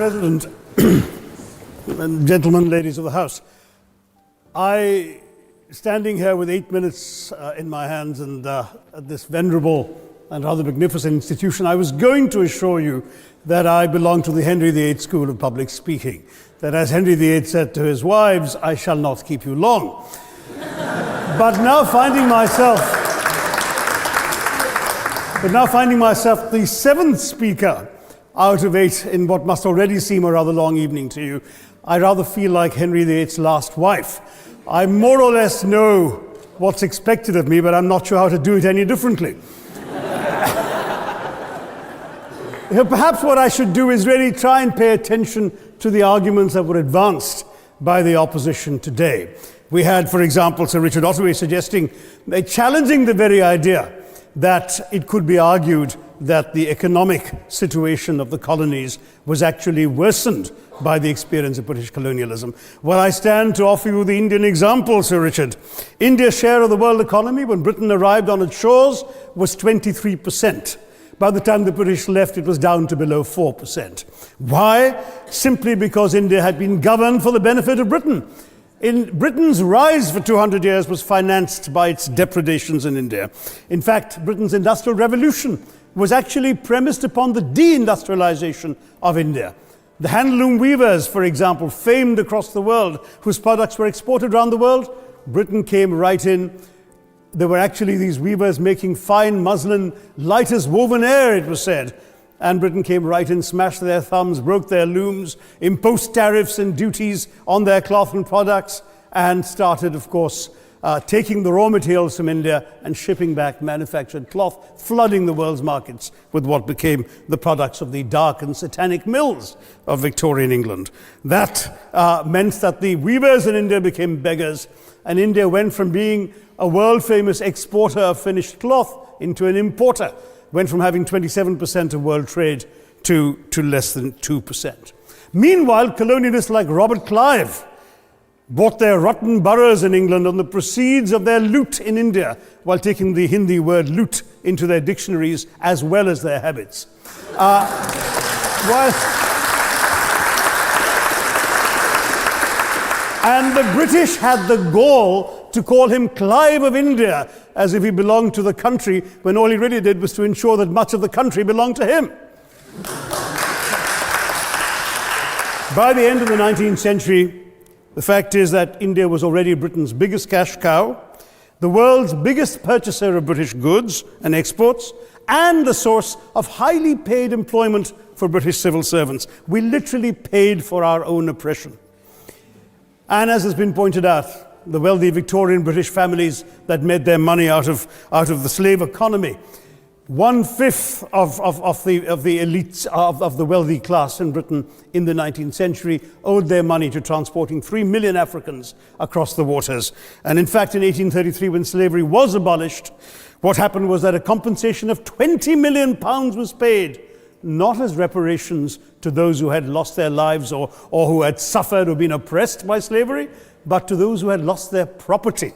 President, and gentlemen, ladies of the House, standing here with 8 minutes in my hands and at this venerable and rather magnificent institution, I was going to assure you that I belong to the Henry VIII School of Public Speaking, that as Henry VIII said to his wives, I shall not keep you long. But now finding myself the seventh speaker out of 8 in what must already seem a rather long evening to you, I rather feel like Henry VIII's last wife. I more or less know what's expected of me, but I'm not sure how to do it any differently. Perhaps what I should do is really try and pay attention to the arguments that were advanced by the opposition today. We had, for example, Sir Richard Ottaway suggesting, challenging the very idea that it could be argued that the economic situation of the colonies was actually worsened by the experience of British colonialism. Well, I stand to offer you the Indian example, Sir Richard. India's share of the world economy when Britain arrived on its shores was 23%. By the time the British left, it was down to below 4%. Why? Simply because India had been governed for the benefit of Britain. Britain's rise for 200 years was financed by its depredations in India. In fact, Britain's industrial revolution was actually premised upon the deindustrialization of India. The handloom weavers, for example, famed across the world, whose products were exported around the world, Britain came right in. There were actually these weavers making fine muslin, light as woven air, it was said. And Britain came right in, smashed their thumbs, broke their looms, imposed tariffs and duties on their cloth and products, and started, of course, taking the raw materials from India and shipping back manufactured cloth, flooding the world's markets with what became the products of the dark and satanic mills of Victorian England. That meant that the weavers in India became beggars, and India went from being a world-famous exporter of finished cloth into an importer, went from having 27% of world trade to less than 2%. Meanwhile, colonialists like Robert Clive bought their rotten boroughs in England on the proceeds of their loot in India, while taking the Hindi word loot into their dictionaries as well as their habits. And the British had the gall to call him Clive of India, as if he belonged to the country, when all he really did was to ensure that much of the country belonged to him. By the end of the 19th century, the fact is that India was already Britain's biggest cash cow, the world's biggest purchaser of British goods and exports, and the source of highly paid employment for British civil servants. We literally paid for our own oppression. And as has been pointed out, the wealthy Victorian British families that made their money out of the slave economy, 1/5 of the elites of the wealthy class in Britain in the 19th century owed their money to transporting 3 million Africans across the waters. And in fact, in 1833, when slavery was abolished, what happened was that a compensation of £20 million was paid, not as reparations to those who had lost their lives or who had suffered or been oppressed by slavery, but to those who had lost their property.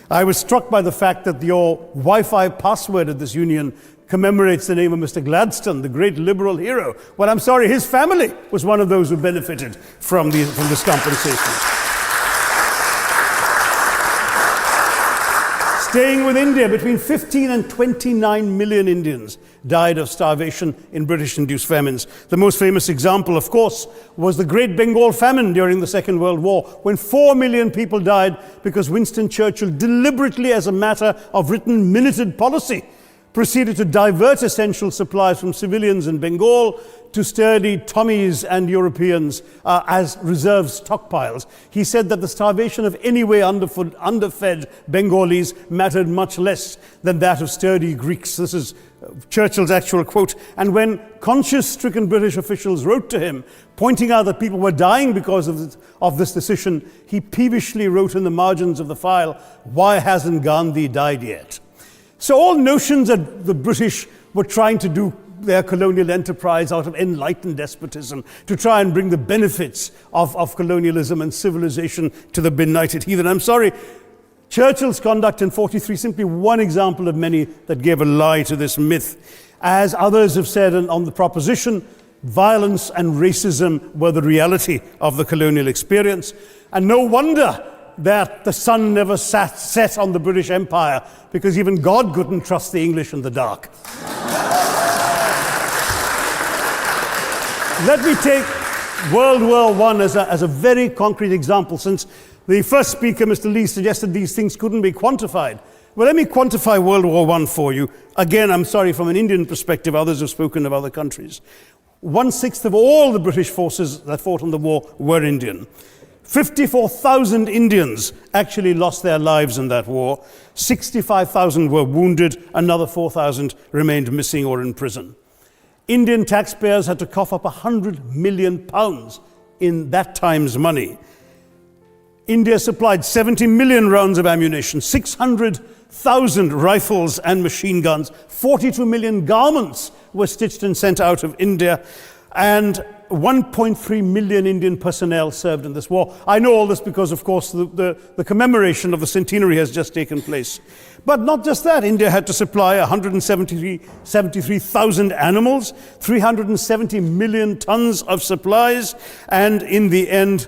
I was struck by the fact that your Wi-Fi password at this union commemorates the name of Mr. Gladstone, the great liberal hero. Well, I'm sorry, his family was one of those who benefited from this compensation. Staying with India, between 15 and 29 million Indians died of starvation in British-induced famines. The most famous example, of course, was the Great Bengal Famine during the Second World War, when 4 million people died because Winston Churchill, deliberately as a matter of written minuted policy, proceeded to divert essential supplies from civilians in Bengal to sturdy Tommies and Europeans as reserve stockpiles. He said that the starvation of anyway underfed Bengalis mattered much less than that of sturdy Greeks. This is Churchill's actual quote. And when conscience-stricken British officials wrote to him, pointing out that people were dying because of this decision, he peevishly wrote in the margins of the file, "Why hasn't Gandhi died yet?" So all notions that the British were trying to do their colonial enterprise out of enlightened despotism, to try and bring the benefits of colonialism and civilization to the benighted heathen. I'm sorry, Churchill's conduct in 43 is simply one example of many that gave a lie to this myth. As others have said on the proposition, Violence and racism were the reality of the colonial experience. And no wonder that the sun never set on the British Empire, because even God couldn't trust the English in the dark. Let me take World War I as a very concrete example, since the first speaker, Mr. Lee, suggested these things couldn't be quantified. Well, let me quantify World War I for you. Again, I'm sorry, from an Indian perspective, others have spoken of other countries. 1/6 of all the British forces that fought in the war were Indian. 54,000 Indians actually lost their lives in that war. 65,000 were wounded. Another 4,000 remained missing or in prison. Indian taxpayers had to cough up £100 million in that time's money. India supplied 70 million rounds of ammunition, 600,000 rifles and machine guns, 42 million garments were stitched and sent out of India, and 1.3 million Indian personnel served in this war. I know all this because, of course, the commemoration of the centenary has just taken place. But not just that, India had to supply 173,000 animals, 370 million tons of supplies, and in the end,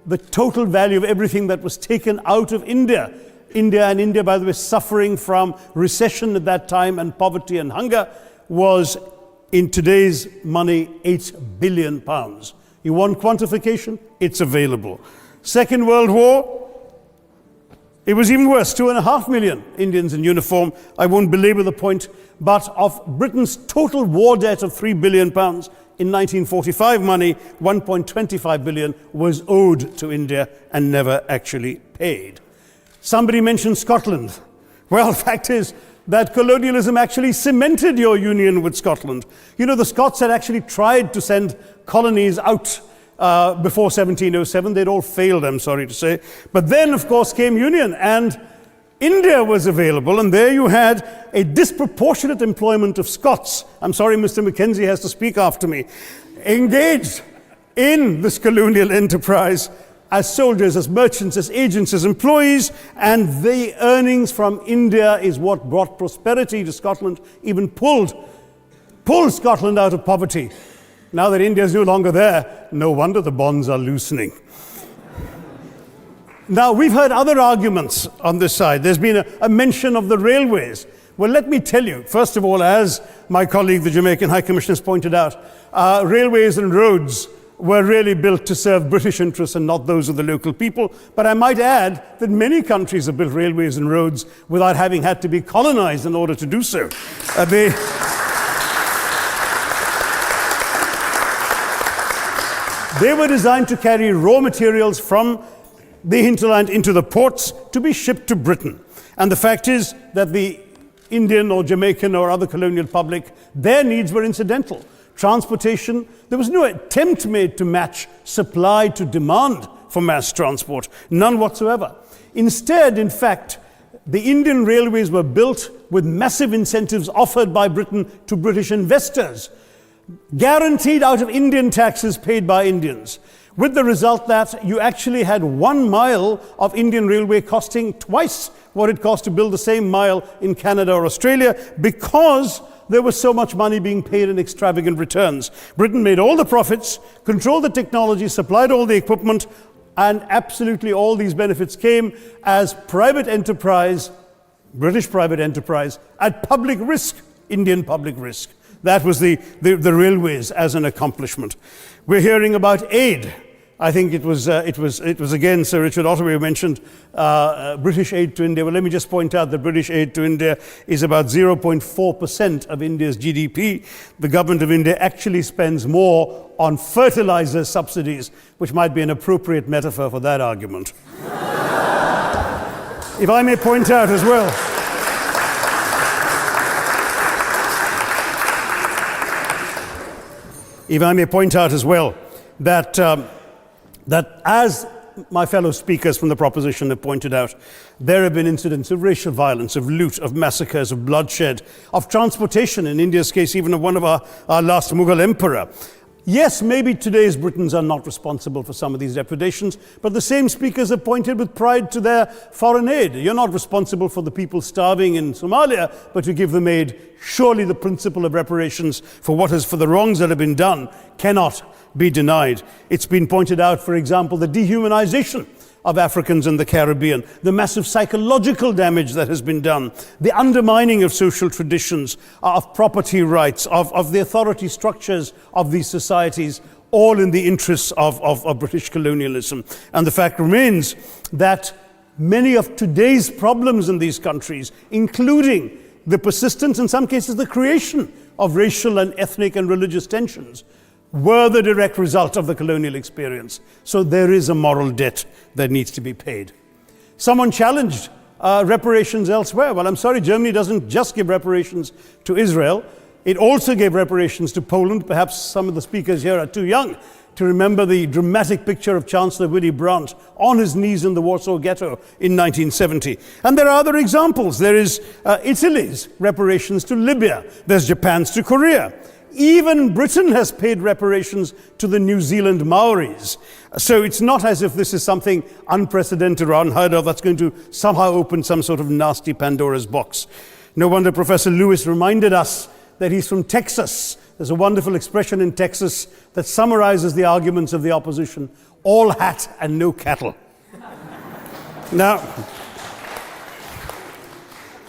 the total value of everything that was taken out of India, India, by the way, suffering from recession at that time and poverty and hunger, was, in today's money, £8 billion. You want quantification? It's available. Second World War, it was even worse, 2.5 million Indians in uniform. I won't belabor the point, but of Britain's total war debt of £3 billion, in 1945 money, 1.25 billion was owed to India and never actually paid. Somebody mentioned Scotland. Well, the fact is that colonialism actually cemented your union with Scotland. You know, the Scots had actually tried to send colonies out before 1707. They'd all failed, I'm sorry to say. But then, of course, came union, and India was available, and there you had a disproportionate employment of Scots. I'm sorry, Mr. Mackenzie has to speak after me. Engaged in this colonial enterprise as soldiers, as merchants, as agents, as employees, and the earnings from India is what brought prosperity to Scotland, even pulled Scotland out of poverty. Now that India is no longer there, no wonder the bonds are loosening. Now, we've heard other arguments on this side. There's been a mention of the railways. Well, let me tell you, first of all, as my colleague, the Jamaican High Commissioner, has pointed out, railways and roads were really built to serve British interests and not those of the local people. But I might add that many countries have built railways and roads without having had to be colonized in order to do so. They were designed to carry raw materials from the hinterland into the ports to be shipped to Britain. And the fact is that the Indian or Jamaican or other colonial public, their needs were incidental. Transportation, there was no attempt made to match supply to demand for mass transport, none whatsoever. Instead, in fact, the Indian railways were built with massive incentives offered by Britain to British investors, guaranteed out of Indian taxes paid by Indians, with the result that you actually had 1 mile of Indian railway costing twice what it cost to build the same mile in Canada or Australia, because there was so much money being paid in extravagant returns. Britain made all the profits, controlled the technology, supplied all the equipment, and absolutely all these benefits came as private enterprise, British private enterprise, at public risk, Indian public risk. That was the railways as an accomplishment. We're hearing about aid. I think it was again Sir Richard Ottaway who mentioned British aid to India. Well, let me just point out that British aid to India is about 0.4% of India's GDP. The government of India actually spends more on fertilizer subsidies, which might be an appropriate metaphor for that argument. If I may point out as well, that as my fellow speakers from the proposition have pointed out, there have been incidents of racial violence, of loot, of massacres, of bloodshed, of transportation, in India's case, even of one of our last Mughal emperor. Yes, maybe today's Britons are not responsible for some of these depredations, but the same speakers have pointed with pride to their foreign aid. You're not responsible for the people starving in Somalia, but you give them aid. Surely the principle of reparations for the wrongs that have been done cannot be denied. It's been pointed out, for example, the dehumanization of Africans in the Caribbean, the massive psychological damage that has been done, the undermining of social traditions, of property rights, of the authority structures of these societies, all in the interests of British colonialism. And the fact remains that many of today's problems in these countries, including the persistence, in some cases the creation of racial and ethnic and religious tensions, were the direct result of the colonial experience. So there is a moral debt that needs to be paid. Someone challenged reparations elsewhere. Well, I'm sorry, Germany doesn't just give reparations to Israel. It also gave reparations to Poland. Perhaps some of the speakers here are too young to remember the dramatic picture of Chancellor Willy Brandt on his knees in the Warsaw Ghetto in 1970. And there are other examples. There is Italy's reparations to Libya. There's Japan's to Korea. Even Britain has paid reparations to the New Zealand Maoris. So it's not as if this is something unprecedented or unheard of that's going to somehow open some sort of nasty Pandora's box. No wonder Professor Lewis reminded us that he's from Texas. There's a wonderful expression in Texas that summarizes the arguments of the opposition: all hat and no cattle. Now,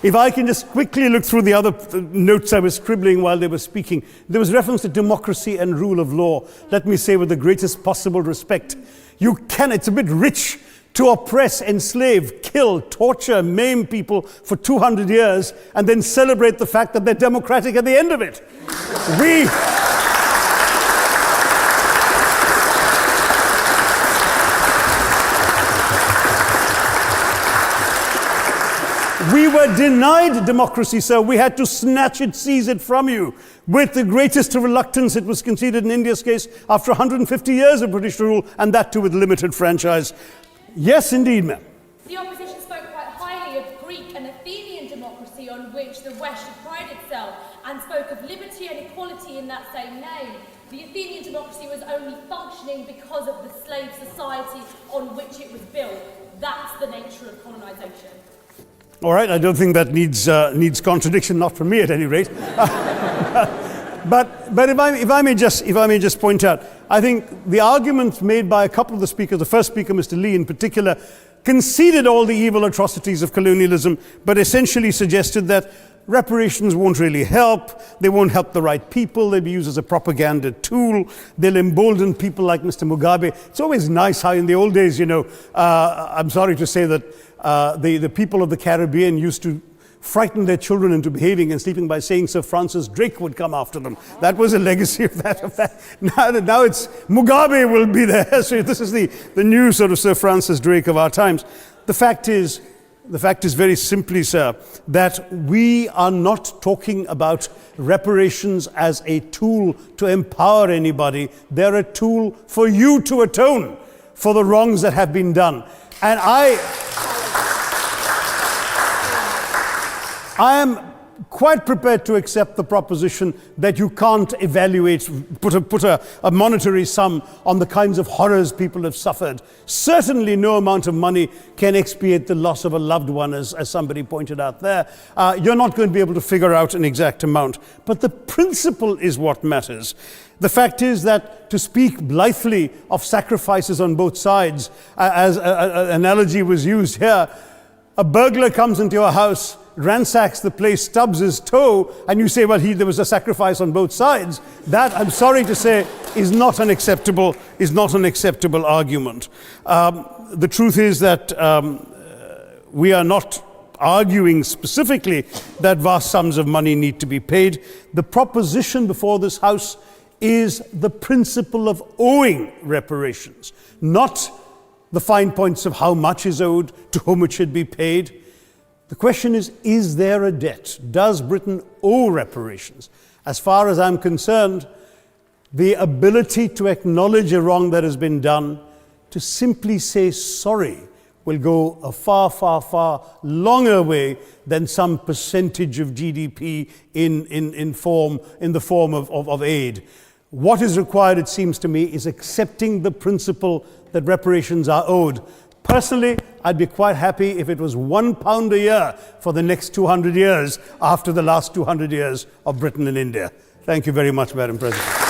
if I can just quickly look through the other notes I was scribbling while they were speaking, there was reference to democracy and rule of law. Let me say with the greatest possible respect, it's a bit rich to oppress, enslave, kill, torture, maim people for 200 years and then celebrate the fact that they're democratic at the end of it. We were denied democracy, sir. We had to snatch it, seize it from you. With the greatest reluctance, it was conceded in India's case after 150 years of British rule, and that too with limited franchise. Yes, indeed, ma'am. The opposition spoke quite highly of Greek and Athenian democracy on which the West should pride itself, and spoke of liberty and equality in that same name. The Athenian democracy was only functioning because of the slave society on which it was built. That's the nature of colonisation. All right, I don't think that needs contradiction, not from me at any rate. But if I may just point out, I think the arguments made by a couple of the speakers, the first speaker, Mr. Lee in particular, conceded all the evil atrocities of colonialism, but essentially suggested that reparations won't really help. They won't help the right people. They'll be used as a propaganda tool. They'll embolden people like Mr. Mugabe. It's always nice how in the old days, I'm sorry to say that the people of the Caribbean used to frighten their children into behaving and sleeping by saying Sir Francis Drake would come after them. That was a legacy of that. Now it's Mugabe will be there. So this is the new sort of Sir Francis Drake of our times. The fact is very simply, sir, that we are not talking about reparations as a tool to empower anybody. They're a tool for you to atone for the wrongs that have been done. And I am quite prepared to accept the proposition that you can't put a monetary sum on the kinds of horrors people have suffered. Certainly no amount of money can expiate the loss of a loved one, as somebody pointed out there. You're not going to be able to figure out an exact amount. But the principle is what matters. The fact is that to speak blithely of sacrifices on both sides, as an analogy was used here, a burglar comes into your house, ransacks the place, stubs his toe, and you say, well, there was a sacrifice on both sides. That, I'm sorry to say, is not an acceptable argument. The truth is that we are not arguing specifically that vast sums of money need to be paid. The proposition before this House is the principle of owing reparations, not the fine points of how much is owed, to whom it should be paid. The question is there a debt? Does Britain owe reparations? As far as I'm concerned, the ability to acknowledge a wrong that has been done, to simply say sorry, will go a far, far, far longer way than some percentage of GDP in the form of aid. What is required, it seems to me, is accepting the principle that reparations are owed. Personally, I'd be quite happy if it was £1 a year for the next 200 years after the last 200 years of Britain and India. Thank you very much, Madam President.